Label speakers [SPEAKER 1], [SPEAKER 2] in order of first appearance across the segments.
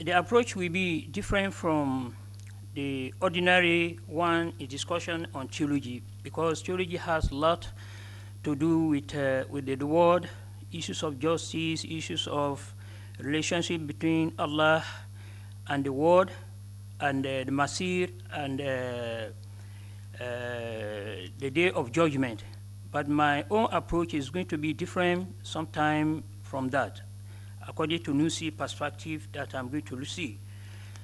[SPEAKER 1] The approach will be different from the ordinary one in discussion on theology, because theology has a lot to do with the word, issues of justice, issues of relationship between Allah and the word, and the Masir, and the day of judgment. But my own approach is going to be different sometime from that, according to Nusi perspective that I'm going to see.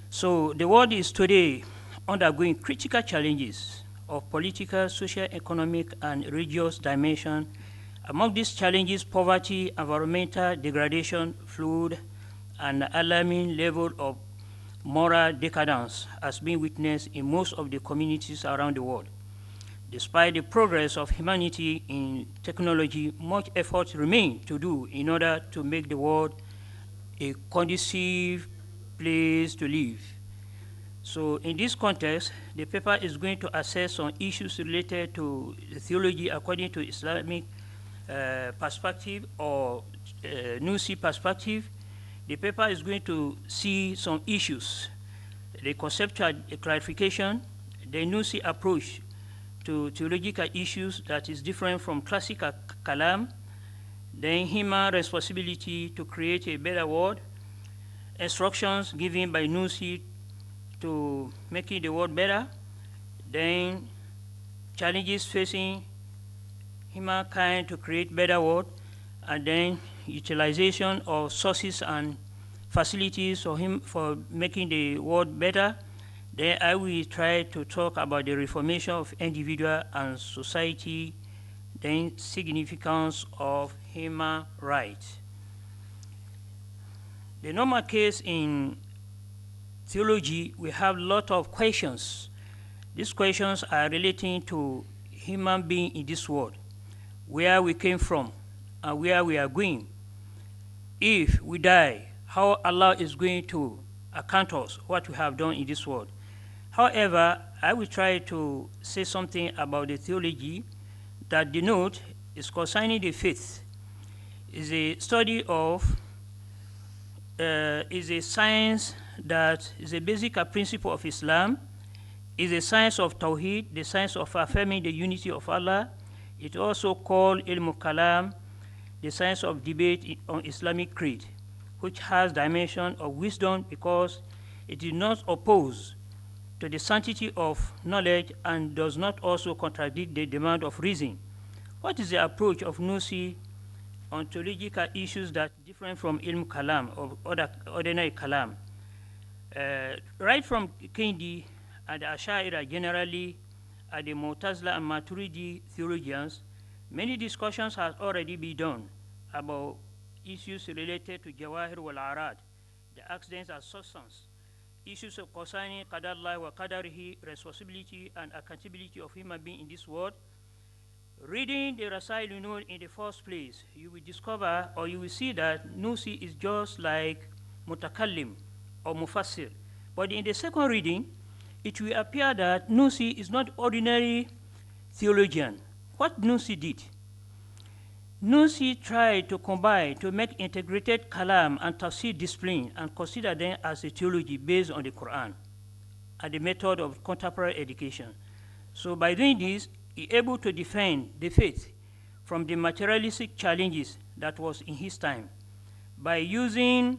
[SPEAKER 1] So the world is today undergoing critical challenges of political, social, economic, and religious dimension. Among these challenges, poverty, environmental degradation, flood, and alarming level of moral decadence has been witnessed in most of the communities around the world. Despite the progress of humanity in technology, much effort remains to do in order to make the world a conducive place to live. So in this context, the paper is going to assess some issues related to theology according to Islamic perspective or Nusi perspective. The paper is going to see some issues, the conceptual clarification, the Nusi approach to theological issues that is different from classical kalam, then human responsibility to create a better world, instructions given by Nusi to making the world better, then challenges facing humankind to create better world, and then utilization of sources and facilities for making the world better. Then I will try to talk about the reformation of individual and society, then significance of human rights. The normal case in theology, we have a lot of questions. These questions are relating to human being in this world, where we came from and where we are going. If we die, how Allah is going to account us what we have done in this world. However, I will try to say something about the theology that the note is concerning the faith. Is a study of, is a science that is a basic principle of Islam, is a science of Tawheed, the science of affirming the unity of Allah. It also called Ilm Kalam, the science of debate on Islamic creed, which has dimension of wisdom because it is not opposed to the sanctity of knowledge and does not also contradict the demand of reason. What is the approach of Nusi on theological issues that different from Ilm Kalam or ordinary Kalam? Right from Kendi and the Ash'ari generally, and the Mu'tazila and Maturidi theologians, many discussions have already been done about issues related to Jawahir wal Arad, the accidents and substance, issues of concerning Qadarullah wa Qadarihi, responsibility and accountability of human being in this world. Reading the Rasail in the first place, you will discover or you will see that Nusi is just like Mutakallim or Mufassir. But in the second reading, it will appear that Nusi is not ordinary theologian. What Nusi did? Nusi tried to combine, to make integrated kalam and tafsir discipline and consider them as a theology based on the Quran and the method of contemporary education. So by doing this, he able to defend the faith from the materialistic challenges that was in his time by using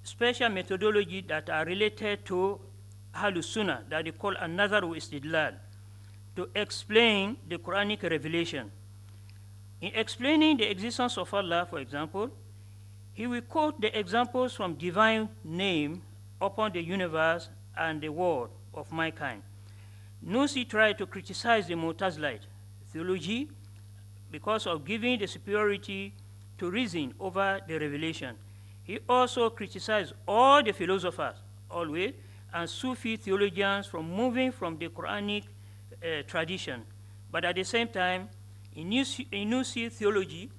[SPEAKER 1] special methodology that are related to Ahlus Sunnah that they call an-nazar wa istidlal to explain the Quranic revelation. In explaining the existence of Allah, for example, he will quote the examples from divine name upon the universe and the world of mankind. Nusi tried to criticize the Mu'tazilite theology because of giving the superiority to reason over the revelation. He also criticized all the philosophers, always, and Sufi theologians from moving from the Quranic tradition. But at the same time, in Nusi theology,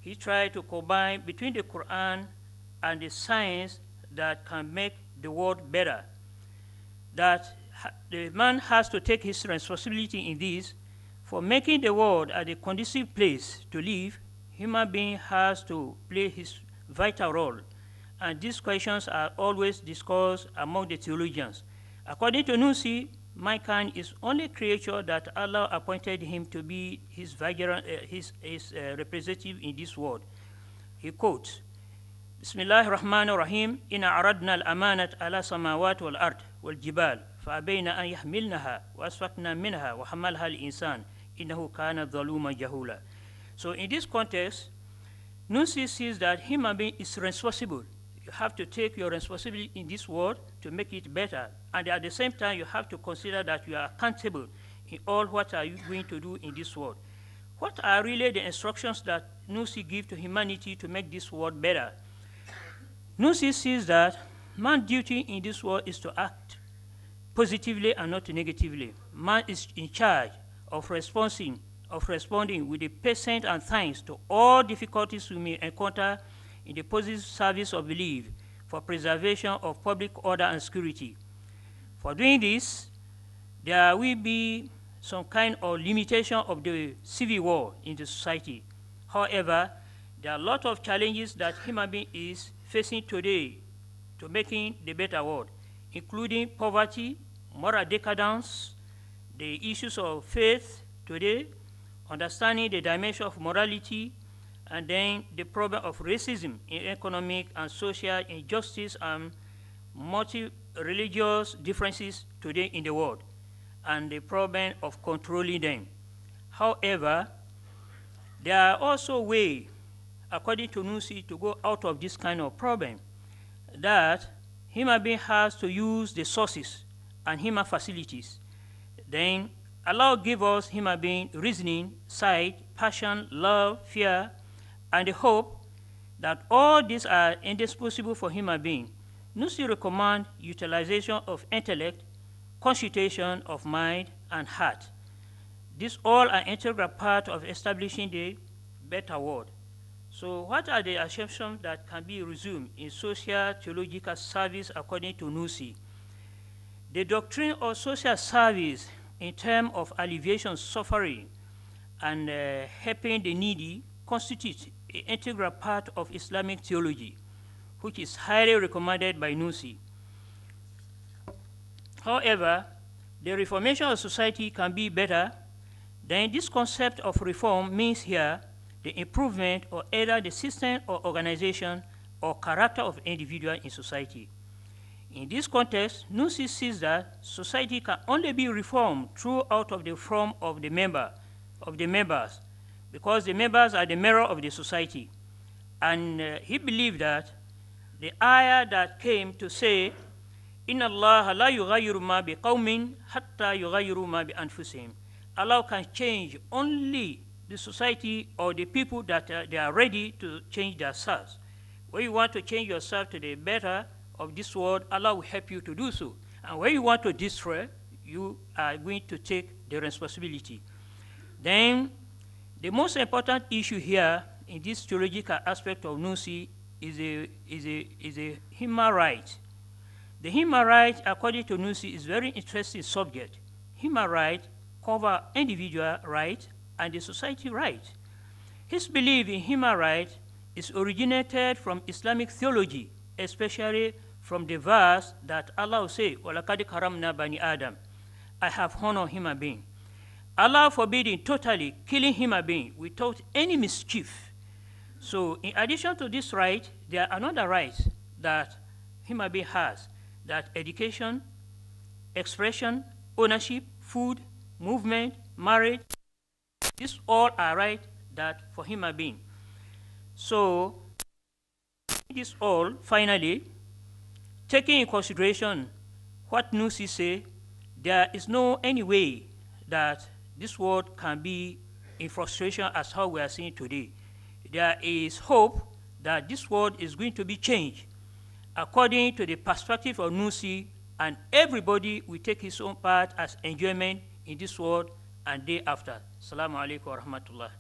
[SPEAKER 1] he tried to combine between the Quran and the science that can make the world better. That the man has to take his responsibility in this. For making the world a conducive place to live, human being has to play his vital role. And these questions are always discussed among the theologians. According to Nusi, mankind is only creature that Allah appointed him to be his representative in this world. He quotes, Bismillah ar-Rahman ar-Rahim, Inna aradna al-amanat ala samawat wal-ard wal-jibal, fa'abayna an yahmilnaha, wa asfakna minha, wa hamalha al-insan, innahu kana dhaluman jahula. So in this context, Nusi sees that human being is responsible. You have to take your responsibility in this world to make it better. And at the same time, you have to consider that you are accountable in all what are you going to do in this world. What are really the instructions that Nusi gives to humanity to make this world better? Nusi sees that man's duty in this world is to act positively and not negatively. Man is in charge of responding with a patience and thanks to all difficulties we may encounter in the positive service of belief for preservation of public order and security. For doing this, there will be some kind of limitation of the civil war in the society. However, there are a lot of challenges that human being is facing today to making the better world, including poverty, moral decadence, the issues of faith today, understanding the dimension of morality, and then the problem of racism in economic and social injustice and multi-religious differences today in the world, and the problem of controlling them. However, there are also ways, according to Nusi, to go out of this kind of problem, that human being has to use the sources and human facilities. Then Allah give us human being reasoning, sight, passion, love, fear, and the hope that all these are indispensable for human being. Nusi recommend utilization of intellect, consultation of mind and heart. These all are integral part of establishing the better world. So what are the assumptions that can be resumed in social theological service according to Nusi? The doctrine of social service in terms of alleviation suffering and helping the needy constitutes an integral part of Islamic theology, which is highly recommended by Nusi. However, the reformation of society can be better. Then this concept of reform means here the improvement of either the system or organization or character of individual in society. In this context, Nusi sees that society can only be reformed throughout of the form of the members, because the members are the mirror of the society. And he believed that the ayah that came to say, Inna Allah la yughayyiru ma bi qawmin hatta yughayyiru ma bi anfusihim. Allah can change only the society or the people that they are ready to change themselves. When you want to change yourself to the better of this world, Allah will help you to do so. And when you want to destroy, you are going to take the responsibility. Then, the most important issue here in this theological aspect of Nusi is a human right. The human right, according to Nusi, is very interesting subject. Human right cover individual right and the society right. His belief in human right is originated from Islamic theology, especially from the verse that Allah will say, وَلَقَدْ كَرَمْنَا بَنِي Adam. I have honored human being. Allah forbidding totally killing human being without any mischief. So in addition to this right, there are another right that human being has, that education, expression, ownership, food, movement, marriage, these all are right that for human being. So this all, finally, taking in consideration what Nusi say, there is no any way that this world can be in frustration as how we are seeing today. There is hope that this world is going to be changed according to the perspective of Nusi, and everybody will take his own part as enjoyment in this world and day after. Assalamu alaikum wa rahmatullah.